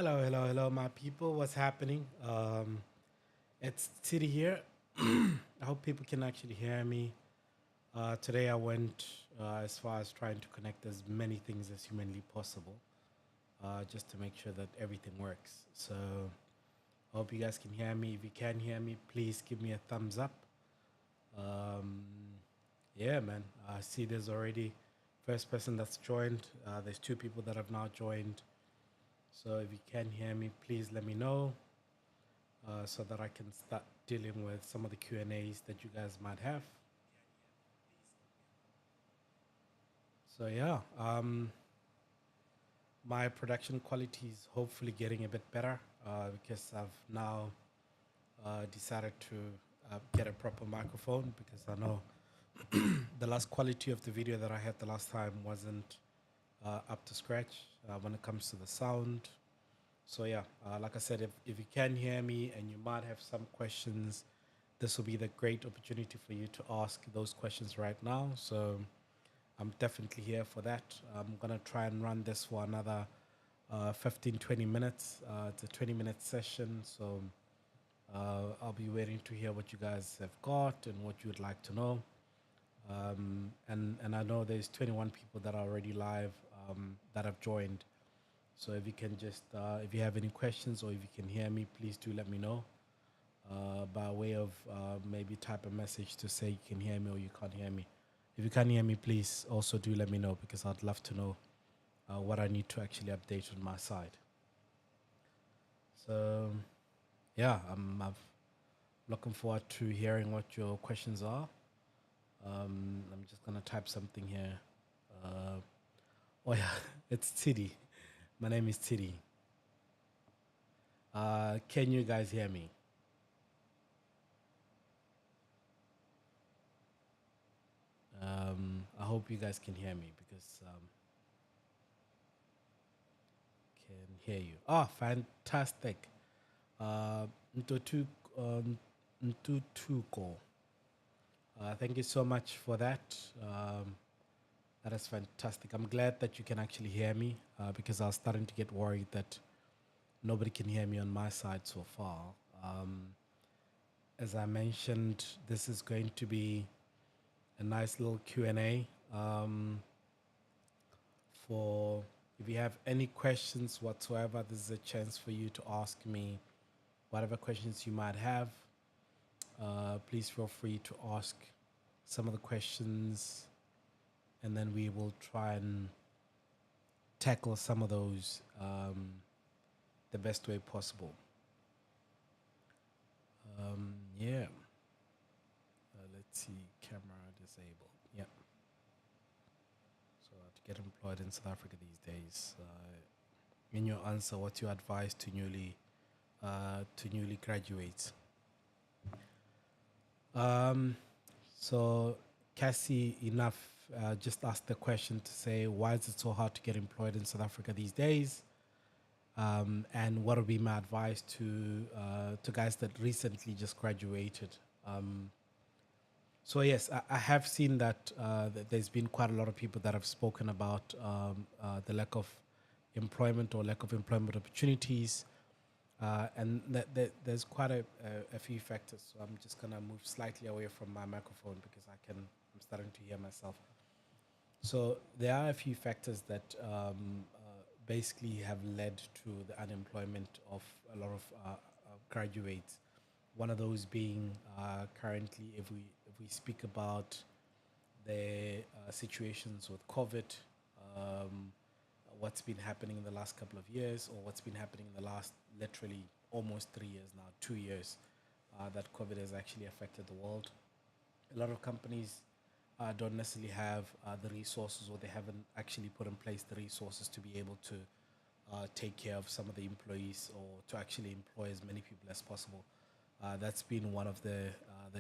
Hello, hello, hello, my people. What's happening? It's Tshidi here. I hope people can actually hear me. Today I went as far as trying to connect as many things as humanly possible, just to make sure that everything works. So I hope you guys can hear me. If you can hear me, please give me a thumbs up. Um, yeah, man. I see there's already first person that's joined. There's two people that have now joined. So if you can hear me, please let me know. So that I can start dealing with some of the Q and A's that you guys might have. So yeah, my production quality is hopefully getting a bit better because I've now decided to get a proper microphone because I know the last quality of the video that I had the last time wasn't up to scratch when it comes to the sound. So yeah, like I said, if you can hear me and you might have some questions, this will be the great opportunity for you to ask those questions right now. So I'm definitely here for that. I'm going to try and run this for another 15, 20 minutes. It's a 20-minute session. So I'll be waiting to hear what you guys have got and what you would like to know. And I know there's 21 people that are already live that have joined. So if you can just, if you have any questions or if you can hear me, please do let me know by way of maybe type a message to say you can hear me or you can't hear me. If you can't hear me, please also do let me know because I'd love to know what I need to actually update on my side. So, yeah, I'm looking forward to hearing what your questions are. I'm just going to type something here. Oh, yeah, it's Tshidi. My name is Tshidi. Can you guys hear me? I hope you guys can hear me because can hear you. Ah, fantastic. Ntutu, Ntutuko. Thank you so much for that. That is fantastic. I'm glad that you can actually hear me because I was starting to get worried that nobody can hear me on my side so far. Um, as I mentioned, this is going to be a nice little Q&A for if you have any questions whatsoever, this is a chance for you to ask me whatever questions you might have. Please feel free to ask some of the questions and then we will try and tackle some of those the best way possible. Yeah. Let's see, camera disabled. Yeah. So to get employed in South Africa these days, in your answer, what's your advice to newly graduates? Um, so Cassie enough just asked the question to say, why is it so hard to get employed in South Africa these days? And what would be my advice to guys that recently just graduated? So yes, I have seen that there's been quite a lot of people that have spoken about the lack of employment or lack of employment opportunities, and there's quite a few factors. So I'm just gonna move slightly away from my microphone because I'm starting to hear myself. So there are a few factors that basically have led to the unemployment of a lot of graduates. One of those being currently, if we speak about the situations with COVID, um, what's been happening in the last couple of years, or what's been happening in the last literally almost 3 years now, 2 years, that COVID has actually affected the world. A lot of companies don't necessarily have the resources, or they haven't actually put in place the resources to be able to take care of some of the employees or to actually employ as many people as possible. That's been one of the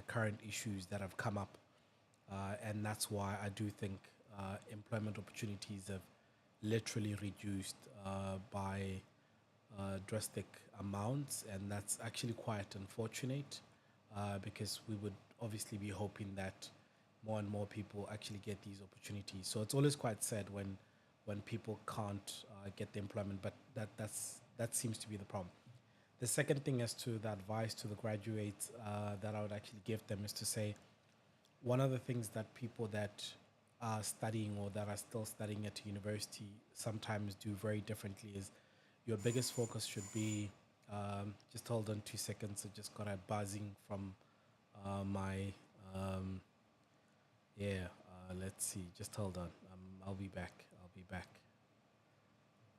current issues that have come up, and that's why I do think employment opportunities have literally reduced by drastic amounts, and that's actually quite unfortunate because we would obviously be hoping that more and more people actually get these opportunities. So it's always quite sad when people can't get the employment. But that seems to be the problem. The second thing as to the advice to the graduates that I would actually give them is to say, one of the things that people that are studying or that are still studying at university sometimes do very differently is your biggest focus should be just hold on 2 seconds. I just got a buzzing from my yeah. Let's see. Just hold on. I'll be back. I'll be back.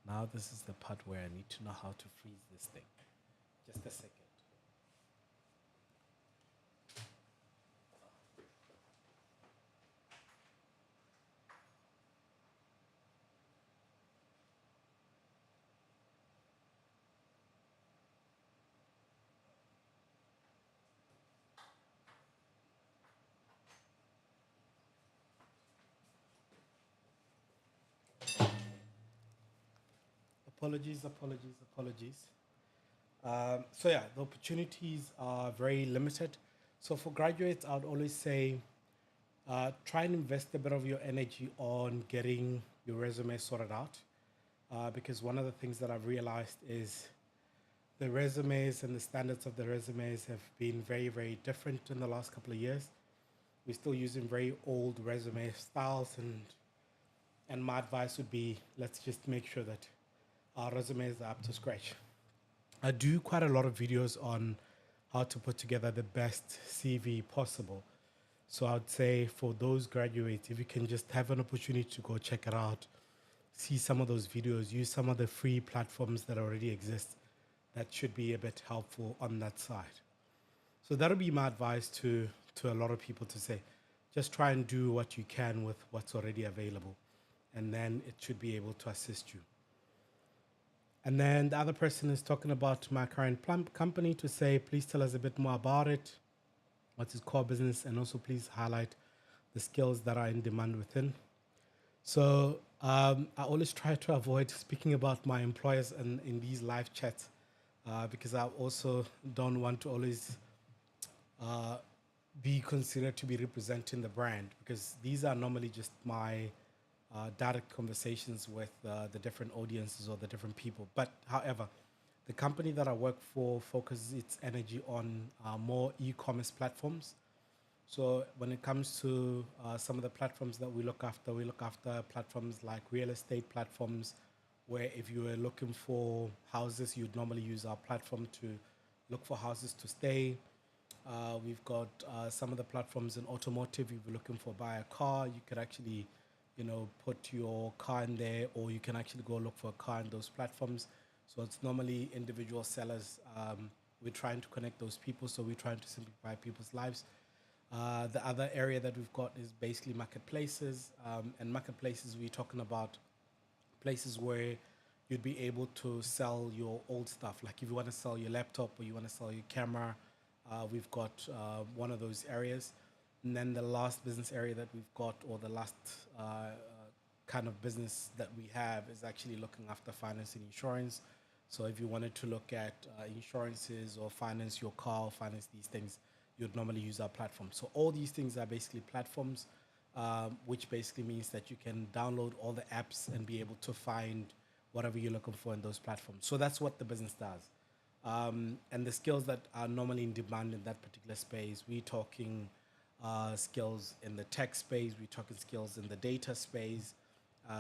Now this is the part where I need to know how to freeze this thing. Just a second. Apologies, apologies, apologies. So yeah, the opportunities are very limited. So for graduates, I would always say try and invest a bit of your energy on getting your resume sorted out. Because one of the things that I've realized is the resumes and the standards of the resumes have been very, very different in the last couple of years. We're still using very old resume styles, and my advice would be let's just make sure that our resumes are up to scratch. I do quite a lot of videos on how to put together the best CV possible. So I'd say for those graduates, if you can just have an opportunity to go check it out, see some of those videos, use some of the free platforms that already exist, that should be a bit helpful on that side. So that'll be my advice to a lot of people to say, just try and do what you can with what's already available, and then it should be able to assist you. And then the other person is talking about my current company to say, please tell us a bit more about it, what's its core business, and also please highlight the skills that are in demand within. So I always try to avoid speaking about my employers in these live chats because I also don't want to always uh, be considered to be representing the brand, because these are normally just my direct conversations with the different audiences or the different people. But however, the company that I work for focuses its energy on more e-commerce platforms. So when it comes to some of the platforms that we look after platforms like real estate platforms, where if you were looking for houses, you'd normally use our platform to look for houses to stay. We've got some of the platforms in automotive. If you're looking for buy a car, you could actually, put your car in there, or you can actually go look for a car in those platforms. So it's normally individual sellers. We're trying to connect those people, so we're trying to simplify people's lives. The other area that we've got is basically marketplaces. And marketplaces, we're talking about places where you'd be able to sell your old stuff. Like if you want to sell your laptop or you want to sell your camera, we've got one of those areas. And then the last business area that we've got, or the last kind of business that we have, is actually looking after finance and insurance. So if you wanted to look at insurances or finance your car or finance these things, you'd normally use our platform. So all these things are basically platforms, which basically means that you can download all the apps and be able to find whatever you're looking for in those platforms. So that's what the business does. And the skills that are normally in demand in that particular space, we're talking skills in the tech space, we're talking skills in the data space.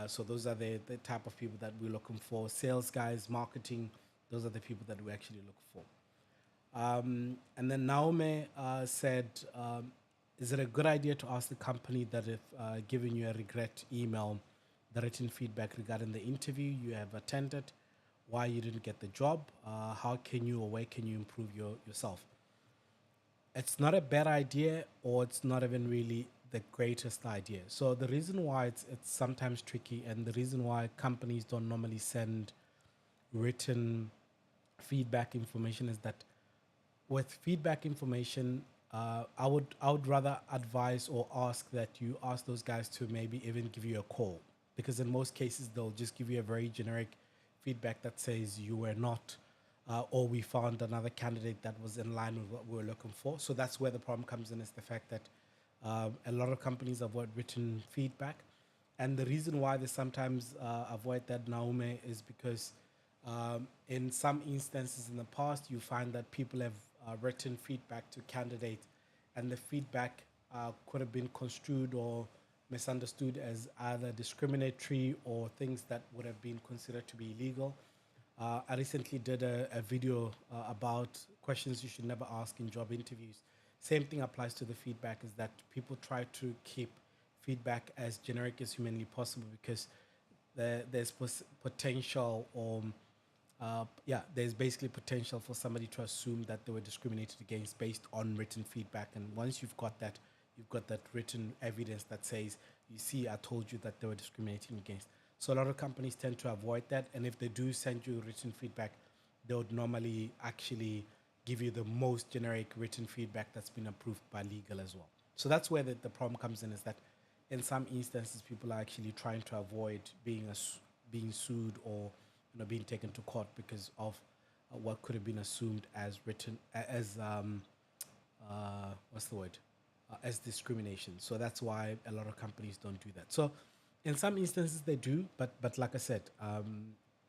So those are the type of people that we're looking for. Sales guys, marketing, those are the people that we actually look for. And then Naomi said, is it a good idea to ask the company that if giving you a regret email, the written feedback regarding the interview you have attended, why you didn't get the job, how can you or where can you improve yourself? It's not a bad idea, or it's not even really the greatest idea. So the reason why it's sometimes tricky, and the reason why companies don't normally send written feedback information, is that with feedback information, I would rather advise or ask that you ask those guys to maybe even give you a call, because in most cases they'll just give you a very generic feedback that says you were not, or we found another candidate that was in line with what we were looking for. So that's where the problem comes in, is the fact that a lot of companies avoid written feedback. And the reason why they sometimes avoid that, Naume, is because in some instances in the past, you find that people have written feedback to candidates, and the feedback could have been construed or misunderstood as either discriminatory or things that would have been considered to be illegal. I recently did a video about questions you should never ask in job interviews. Same thing applies to the feedback, is that people try to keep feedback as generic as humanly possible because there's potential, or there's basically potential for somebody to assume that they were discriminated against based on written feedback. And once you've got that written evidence that says, you see, I told you that they were discriminating against. So a lot of companies tend to avoid that. And if they do send you written feedback, they would normally actually give you the most generic written feedback that's been approved by legal as well. So that's where the problem comes in, is that in some instances, people are actually trying to avoid being sued, or being taken to court because of what could have been assumed as written as what's the word, as discrimination. So that's why a lot of companies don't do that. So in some instances they do, but like I said,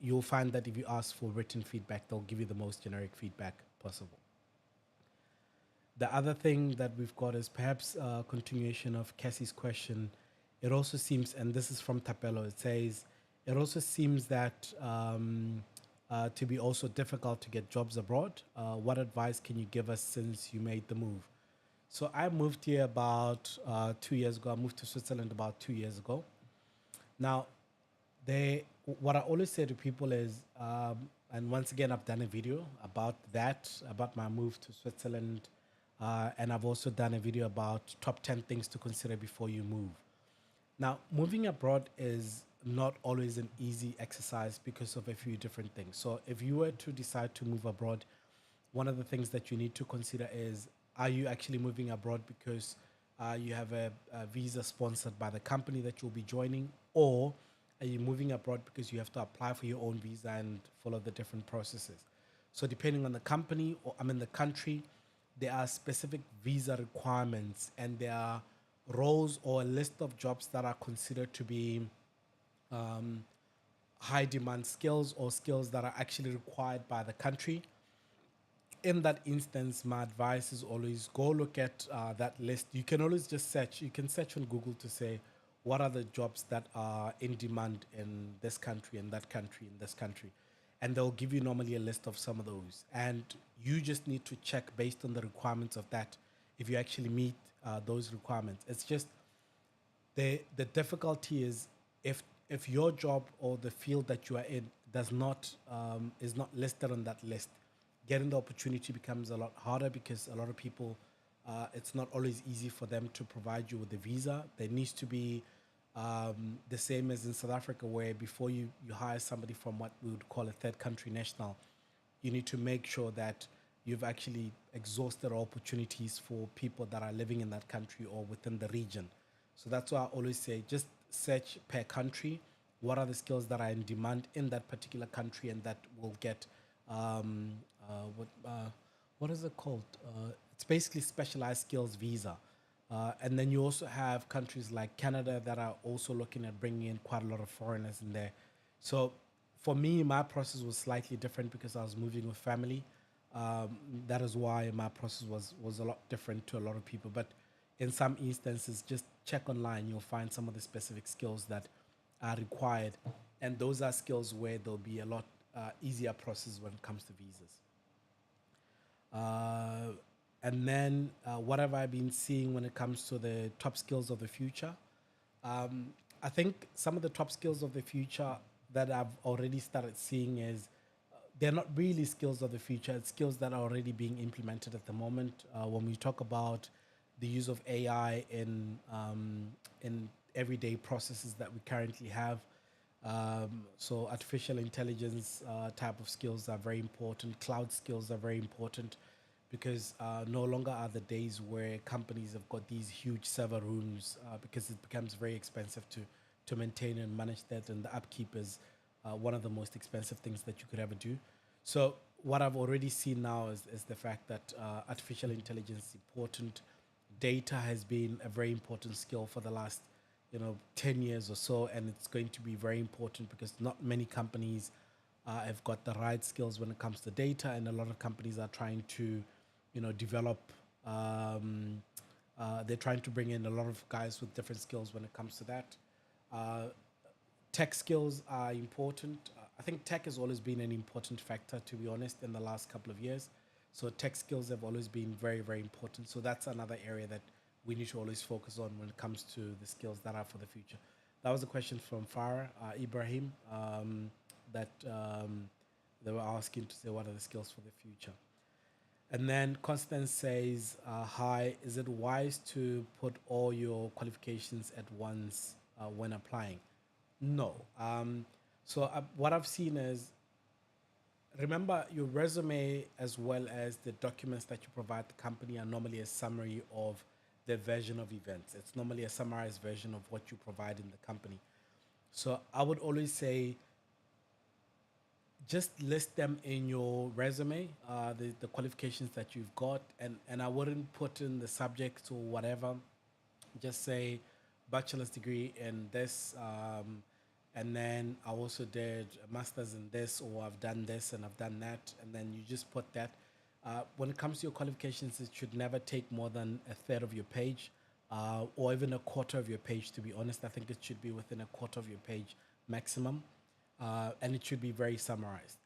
you'll find that if you ask for written feedback, they'll give you the most generic feedback possible. The other thing that we've got is perhaps a continuation of Cassie's question. It also seems, and this is from Tapelo, it says, it also seems that to be also difficult to get jobs abroad. What advice can you give us since you made the move? So I moved here about 2 years ago. I moved to Switzerland about 2 years ago. Now, what I always say to people is, and once again, I've done a video about that, about my move to Switzerland. And I've also done a video about top 10 things to consider before you move. Now, moving abroad is not always an easy exercise because of a few different things. So if you were to decide to move abroad, one of the things that you need to consider is, are you actually moving abroad because you have a visa sponsored by the company that you'll be joining, or are you moving abroad because you have to apply for your own visa and follow the different processes? So depending on the company, or the country, there are specific visa requirements, and there are roles or a list of jobs that are considered to be high demand skills, or skills that are actually required by the country. In that instance, my advice is always go look at that list. You can always just search. You can search on Google to say, what are the jobs that are in demand in this country, in that country, in this country. And they'll give you normally a list of some of those. And you just need to check based on the requirements of that if you actually meet those requirements. It's just the difficulty is, if your job or the field that you are in does not is not listed on that list, getting the opportunity becomes a lot harder, because a lot of people, it's not always easy for them to provide you with a visa. There needs to be the same as in South Africa, where before you hire somebody from what we would call a third country national, you need to make sure that you've actually exhausted opportunities for people that are living in that country or within the region. So that's why I always say, just search per country, what are the skills that are in demand in that particular country, and that will get what is it called? It's basically specialized skills visa. And then you also have countries like Canada that are also looking at bringing in quite a lot of foreigners in there. So for me, my process was slightly different because I was moving with family. That is why my process was a lot different to a lot of people. But in some instances, just check online. You'll find some of the specific skills that are required. And those are skills where there'll be a lot easier process when it comes to visas. And then what have I been seeing when it comes to the top skills of the future? I think some of the top skills of the future that I've already started seeing is, they're not really skills of the future. It's skills that are already being implemented at the moment. When we talk about the use of AI in everyday processes that we currently have, so artificial intelligence type of skills are very important. Cloud skills are very important, because no longer are the days where companies have got these huge server rooms, because it becomes very expensive to maintain and manage that, and the upkeep is one of the most expensive things that you could ever do. So what I've already seen now is the fact that artificial intelligence is important. Data has been a very important skill for the last 10 years or so, and it's going to be very important because not many companies have got the right skills when it comes to data, and a lot of companies are trying to develop. Um, they're trying to bring in a lot of guys with different skills when it comes to that. Uh, Tech skills are important. I think tech has always been an important factor, to be honest, in the last couple of years. So tech skills have always been very, very important. So that's another area that we need to always focus on when it comes to the skills that are for the future. That was a question from Farah Ibrahim, that they were asking to say what are the skills for the future. And then Constance says, "Hi, is it wise to put all your qualifications at once when applying?" No. What I've seen is, remember, your resume as well as the documents that you provide the company are normally a summary of the version of events. It's normally a summarized version of what you provide in the company. So I would always say just list them in your resume, the qualifications that you've got, and I wouldn't put in the subject or whatever. Just say bachelor's degree in this, and then I also did a master's in this, or I've done this and I've done that, and then you just put that. When it comes to your qualifications, it should never take more than a third of your page, or even a quarter of your page. To be honest, I think it should be within a quarter of your page maximum, and it should be very summarized.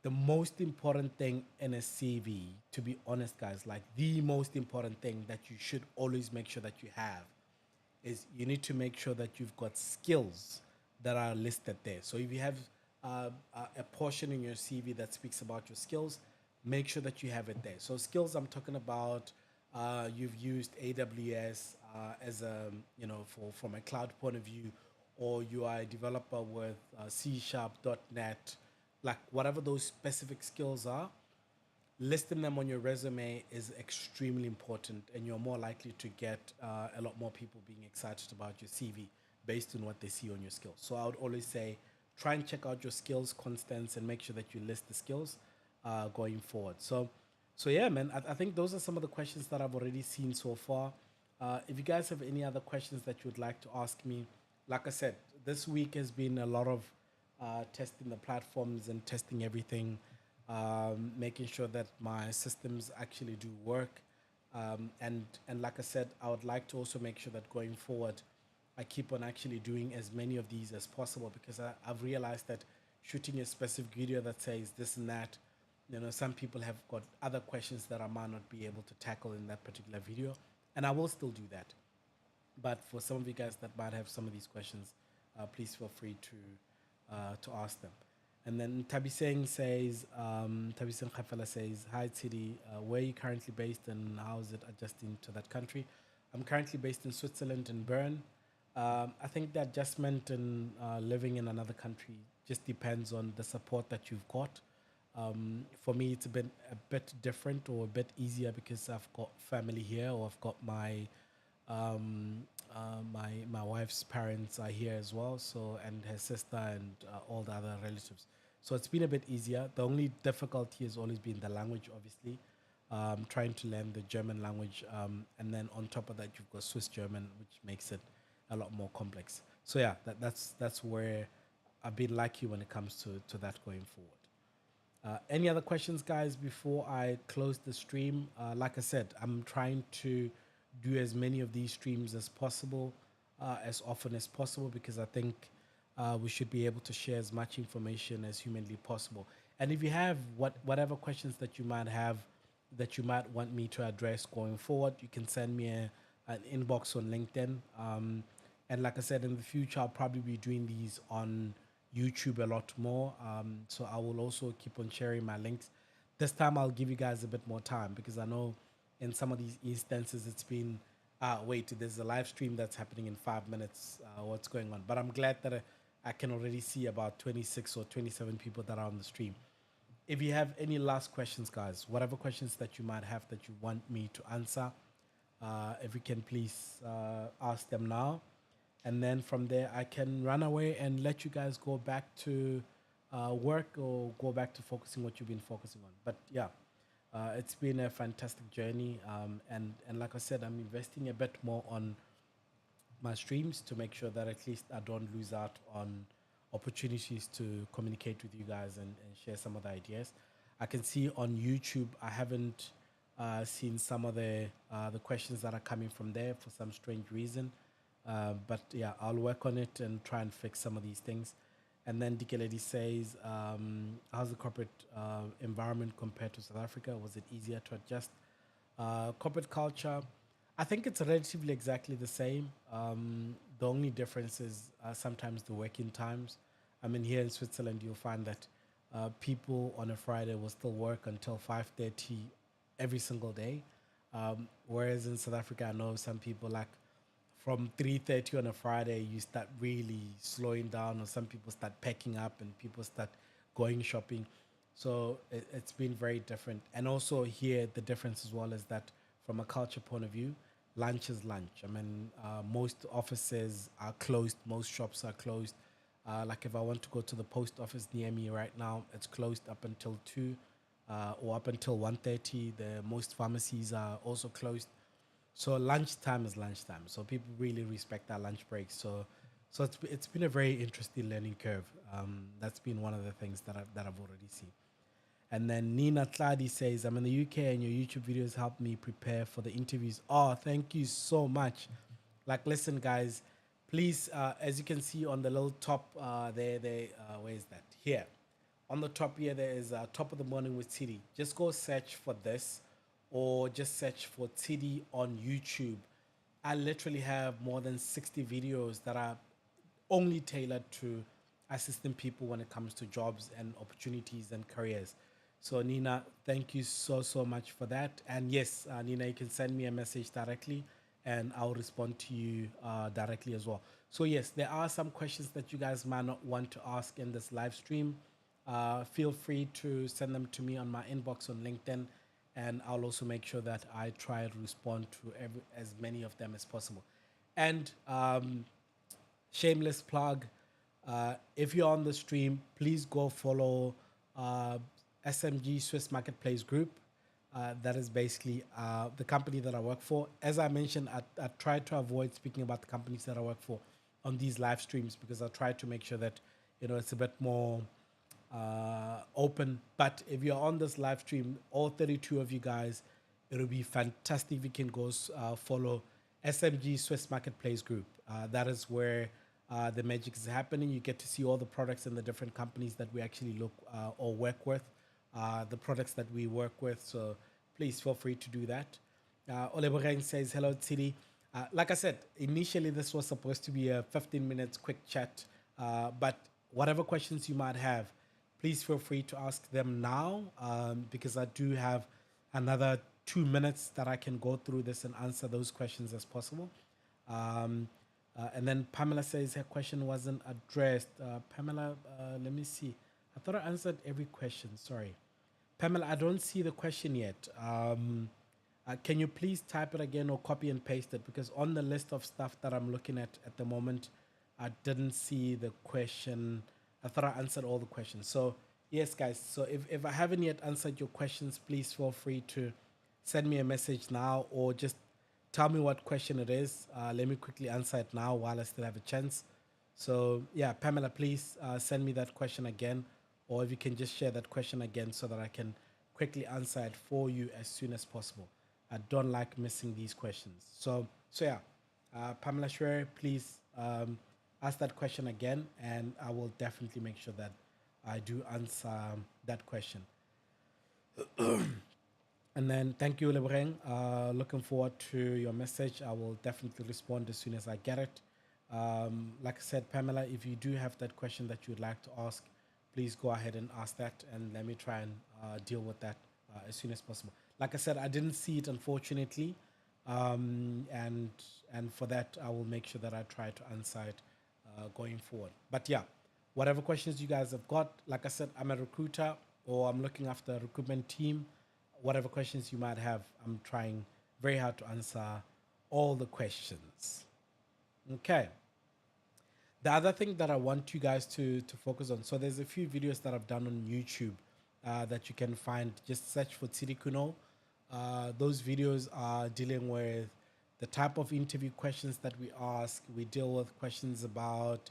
The most important thing in a CV, to be honest, guys, like the most important thing that you should always make sure that you have is you need to make sure that you've got skills that are listed there. So if you have a portion in your CV that speaks about your skills, make sure that you have it there. So skills, I'm talking about, you've used AWS as a, from a cloud point of view, or you are a developer with C Sharp, .NET, like whatever those specific skills are, listing them on your resume is extremely important, and you're more likely to get a lot more people being excited about your CV based on what they see on your skills. So I would always say, try and check out your skills, Constance, and make sure that you list the skills going forward. So yeah, man, I think those are some of the questions that I've already seen so far. If you guys have any other questions that you would like to ask me, like I said, this week has been a lot of testing the platforms and testing everything, making sure that my systems actually do work. And like I said, I would like to also make sure that going forward, I keep on actually doing as many of these as possible, because I've realized that shooting a specific video that says this and that, some people have got other questions that I might not be able to tackle in that particular video, and I will still do that. But for some of you guys that might have some of these questions, please feel free to ask them. And then Tabi Singh Khafela says, "Hi Tshidi, where are you currently based and how is it adjusting to that country?" I'm currently based in Switzerland, in Bern. I think the adjustment in living in another country just depends on the support that you've got. For me, it's a bit different or a bit easier because I've got family here, or I've got my wife's parents are here as well, so, and her sister, and all the other relatives. So it's been a bit easier. The only difficulty has always been the language, obviously. Trying to learn the German language, and then on top of that, you've got Swiss German, which makes it a lot more complex. So yeah, that's where I've been lucky when it comes to that going forward. Any other questions, guys, before I close the stream? Like I said, I'm trying to do as many of these streams as possible, as often as possible, because I think we should be able to share as much information as humanly possible. And if you have whatever questions that you might have, that you might want me to address going forward, you can send me an inbox on LinkedIn. And like I said, in the future, I'll probably be doing these on YouTube a lot more. So I will also keep on sharing my links. This time I'll give you guys a bit more time, because I know in some of these instances it's been, wait, there's a live stream that's happening in 5 minutes. What's going on? But I'm glad that I can already see about 26 or 27 people that are on the stream. If you have any last questions, guys, whatever questions that you might have that you want me to answer, if you can please ask them now. And then from there, I can run away and let you guys go back to work, or go back to focusing what you've been focusing on. But yeah, it's been a fantastic journey. And like I said, I'm investing a bit more on my streams to make sure that at least I don't lose out on opportunities to communicate with you guys and share some of the ideas. I can see on YouTube I haven't seen some of the questions that are coming from there for some strange reason. But yeah, I'll work on it and try and fix some of these things. And then Dikeledi says, how's the corporate environment compared to South Africa? Was it easier to adjust? Corporate culture, I think it's relatively exactly the same. The only difference is sometimes the working times. I mean, here in Switzerland, you'll find that people on a Friday will still work until 5:30 every single day. Whereas in South Africa, I know some people like from 3:30 on a Friday, you start really slowing down, or some people start packing up and people start going shopping. So it's been very different. And also here, the difference as well is that from a culture point of view, lunch is lunch. I mean, most offices are closed, most shops are closed. Like if I want to go to the post office near me right now, it's closed up until 2 or up until 1:30. The most pharmacies are also closed. So lunchtime is lunchtime. So people really respect that lunch break. So it's been a very interesting learning curve. That's been one of the things that I've already seen. And then Nina Tladi says, I'm in the UK and your YouTube videos help me prepare for the interviews. Oh, thank you so much. Like, listen, guys, please, as you can see on the little top where is that? Here. On the top here, there is Top of the Morning with Tshidi. Just go search for this or just search for Tshidi on YouTube. I literally have more than 60 videos that are only tailored to assisting people when it comes to jobs and opportunities and careers. So Nina, thank you so much for that. And yes, Nina, you can send me a message directly, and I'll respond to you directly as well. So yes, there are some questions that you guys might not want to ask in this live stream. Feel free to send them to me on my inbox on LinkedIn, and I'll also make sure that I try to respond to as many of them as possible. And shameless plug. If you're on the stream, please go follow SMG Swiss Marketplace Group. That is basically the company that I work for. As I mentioned, I try to avoid speaking about the companies that I work for on these live streams because I try to make sure that it's a bit more open. But if you're on this live stream, all 32 of you guys, it'll be fantastic if you can go follow SMG Swiss Marketplace Group. That is where the magic is happening. You get to see all the products and the different companies that we actually look or work with, the products that we work with. So please feel free to do that. Oleboreng says, hello, Tshidi. Like I said, initially this was supposed to be a 15 minutes quick chat, but whatever questions you might have, please feel free to ask them now because I do have another 2 minutes that I can go through this and answer those questions as possible. And then Pamela says her question wasn't addressed. Pamela, let me see. I thought I answered every question. Sorry. Pamela, I don't see the question yet. Can you please type it again or copy and paste it? Because on the list of stuff that I'm looking at the moment, I didn't see the question. I thought I answered all the questions. So yes, guys. So if I haven't yet answered your questions, please feel free to send me a message now or just tell me what question it is. Let me quickly answer it now while I still have a chance. So yeah, Pamela, please send me that question again, or if you can just share that question again so that I can quickly answer it for you as soon as possible. I don't like missing these questions. So yeah, Pamela Schwer, please ask that question again, and I will definitely make sure that I do answer that question. And then thank you, Lebreng. Looking forward to your message. I will definitely respond as soon as I get it. Like I said, Pamela, if you do have that question that you would like to ask, please go ahead and ask that, and let me try and deal with that as soon as possible. Like I said, I didn't see it, unfortunately, and for that, I will make sure that I try to answer it going forward. But yeah, whatever questions you guys have got, like I said, I'm a recruiter or I'm looking after a recruitment team. Whatever questions you might have, I'm trying very hard to answer all the questions. Okay. The other thing that I want you guys to focus on, so there's a few videos that I've done on YouTube that you can find. Just search for Tshidi Khunou. Those videos are dealing with the type of interview questions that we ask. We deal with questions about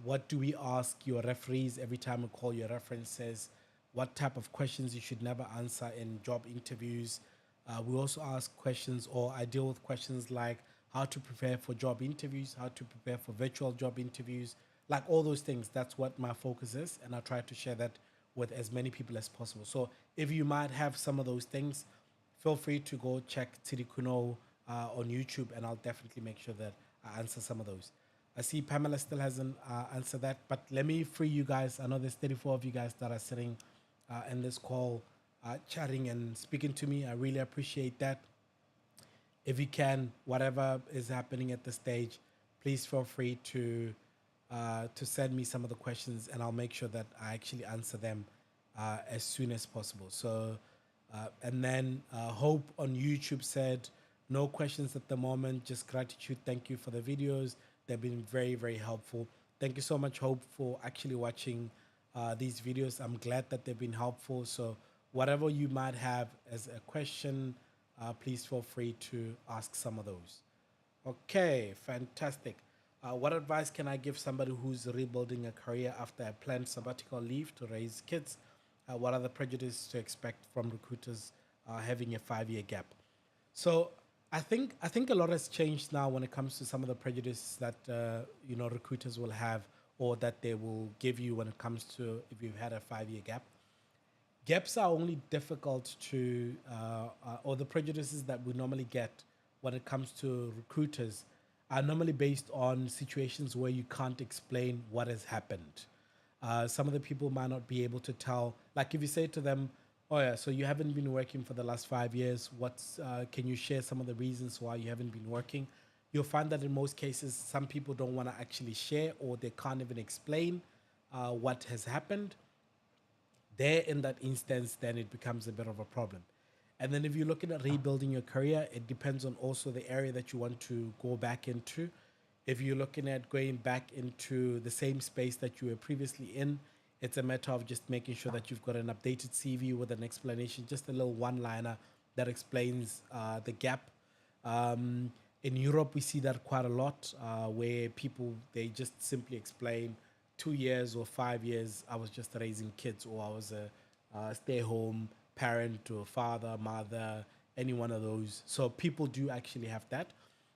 what do we ask your referees every time we call your references, what type of questions you should never answer in job interviews. We also ask questions, or I deal with questions like how to prepare for job interviews, how to prepare for virtual job interviews, like all those things. That's what my focus is, and I try to share that with as many people as possible. So if you might have some of those things, feel free to go check Tshidi Khunou on YouTube, and I'll definitely make sure that I answer some of those. I see Pamela still hasn't answered that, but let me free you guys. I know there's 34 of you guys that are sitting in this call, chatting and speaking to me. I really appreciate that. If you can, whatever is happening at the stage, please feel free to send me some of the questions, and I'll make sure that I actually answer them as soon as possible. So, and then Hope on YouTube said, no questions at the moment, just gratitude. Thank you for the videos. They've been very, very helpful. Thank you so much, Hope, for actually watching these videos. I'm glad that they've been helpful. So whatever you might have as a question, please feel free to ask some of those. Okay, fantastic. What advice can I give somebody who's rebuilding a career after a planned sabbatical leave to raise kids? What are the prejudices to expect from recruiters having a 5-year gap? So I think a lot has changed now when it comes to some of the prejudices that recruiters will have, or that they will give you when it comes to if you've had a 5-year gap. Gaps are only difficult to, or the prejudices that we normally get when it comes to recruiters are normally based on situations where you can't explain what has happened. Some of the people might not be able to tell. Like if you say to them, "Oh yeah, so you haven't been working for the last 5 years. What's can you share some of the reasons why you haven't been working?" You'll find that in most cases, some people don't want to actually share, or they can't even explain what has happened. There, in that instance, then it becomes a bit of a problem. And then if you're looking at rebuilding your career, it depends on also the area that you want to go back into. If you're looking at going back into the same space that you were previously in, it's a matter of just making sure that you've got an updated CV with an explanation, just a little one liner that explains the gap. In Europe, we see that quite a lot, where people, they just simply explain 2 years or 5 years, I was just raising kids, or I was a stay-home parent or father, mother, any one of those. So people do actually have that.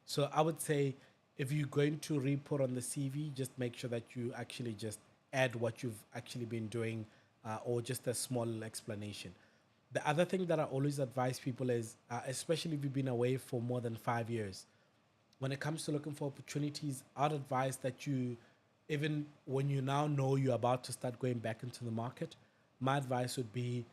So I would say if you're going to re-put on the CV, just make sure that you actually just add what you've actually been doing, or just a small explanation. The other thing that I always advise people is, especially if you've been away for more than 5 years, when it comes to looking for opportunities, I'd advise that you, even when you now know you're about to start going back into the market, my advice would be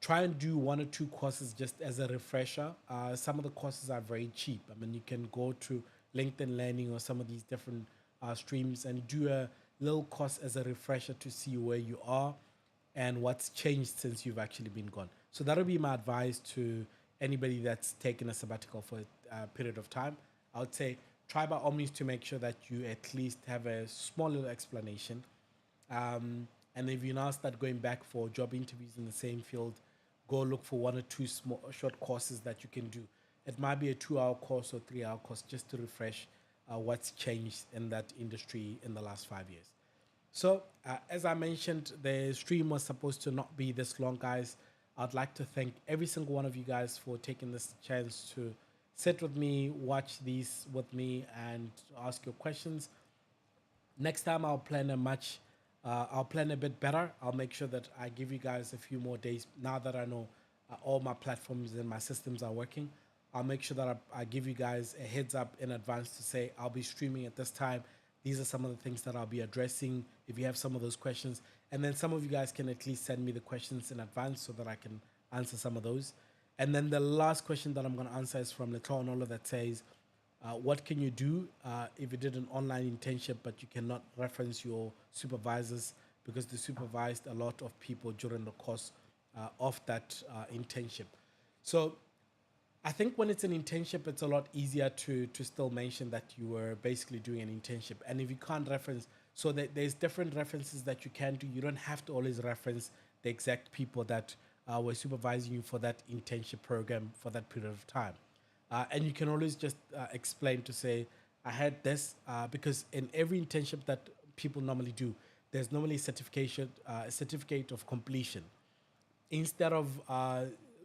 try and do 1 or 2 courses just as a refresher. Some of the courses are very cheap. I mean, you can go to LinkedIn Learning or some of these different streams and do a little course as a refresher to see where you are and what's changed since you've actually been gone. So that would be my advice to anybody that's taken a sabbatical for a period of time. I would say try by all means to make sure that you at least have a small little explanation. And if you now start going back for job interviews in the same field, go look for 1 or 2 small short courses that you can do. It might be a 2-hour course or 3-hour course just to refresh what's changed in that industry in the last 5 years. So, as I mentioned, the stream was supposed to not be this long, guys. I'd like to thank every single one of you guys for taking this chance to sit with me, watch these with me, and ask your questions. Next time, I'll plan a bit better. I'll make sure that I give you guys a few more days now that I know all my platforms and my systems are working. I'll make sure that I give you guys a heads up in advance to say I'll be streaming at this time. These are some of the things that I'll be addressing if you have some of those questions. And then some of you guys can at least send me the questions in advance so that I can answer some of those. And then the last question that I'm going to answer is from Letonolo that says, what can you do if you did an online internship but you cannot reference your supervisors because they supervised a lot of people during the course of that internship? So I think when it's an internship, it's a lot easier to still mention that you were basically doing an internship. And if you can't reference, so there's different references that you can do. You don't have to always reference the exact people that were supervising you for that internship program for that period of time. And you can always just explain to say, I had this, because in every internship that people normally do, there's normally a certificate of completion. Instead of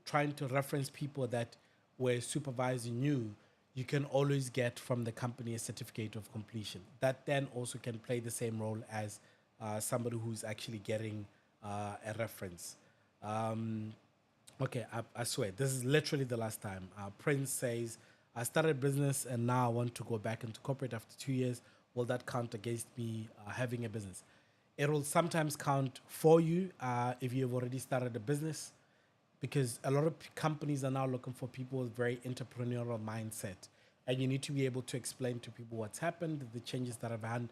trying to reference people that were supervising you, you can always get from the company a certificate of completion. That then also can play the same role as somebody who's actually getting a reference. Um, Okay, I swear, this is literally the last time. Prince says, I started a business and now I want to go back into corporate after 2 years. Will that count against me having a business? It will sometimes count for you if you've already started a business, because a lot of companies are now looking for people with very entrepreneurial mindset, and you need to be able to explain to people what's happened, the changes that have happened.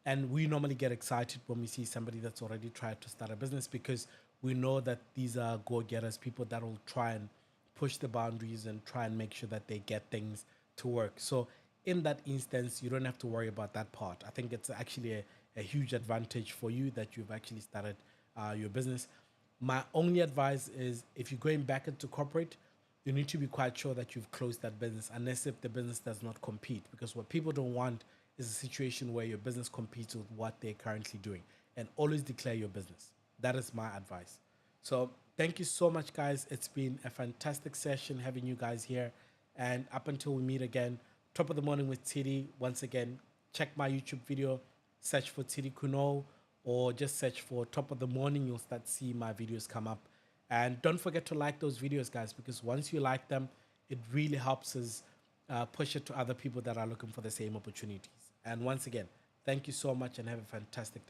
And we normally get excited when we see somebody that's already tried to start a business, because we know that these are go-getters, people that will try and push the boundaries and try and make sure that they get things to work. So in that instance, you don't have to worry about that part. I think it's actually a huge advantage for you that you've actually started your business. My only advice is, if you're going back into corporate, you need to be quite sure that you've closed that business, unless if the business does not compete. Because what people don't want is a situation where your business competes with what they're currently doing. And always declare your business. That is my advice. So thank you so much, guys. It's been a fantastic session having you guys here. And up until we meet again, top of the morning with Tshidi. Once again, check my YouTube video, search for Tshidi Khunou, or just search for top of the morning. You'll start seeing my videos come up. And don't forget to like those videos, guys, because once you like them, it really helps us push it to other people that are looking for the same opportunities. And once again, thank you so much and have a fantastic day.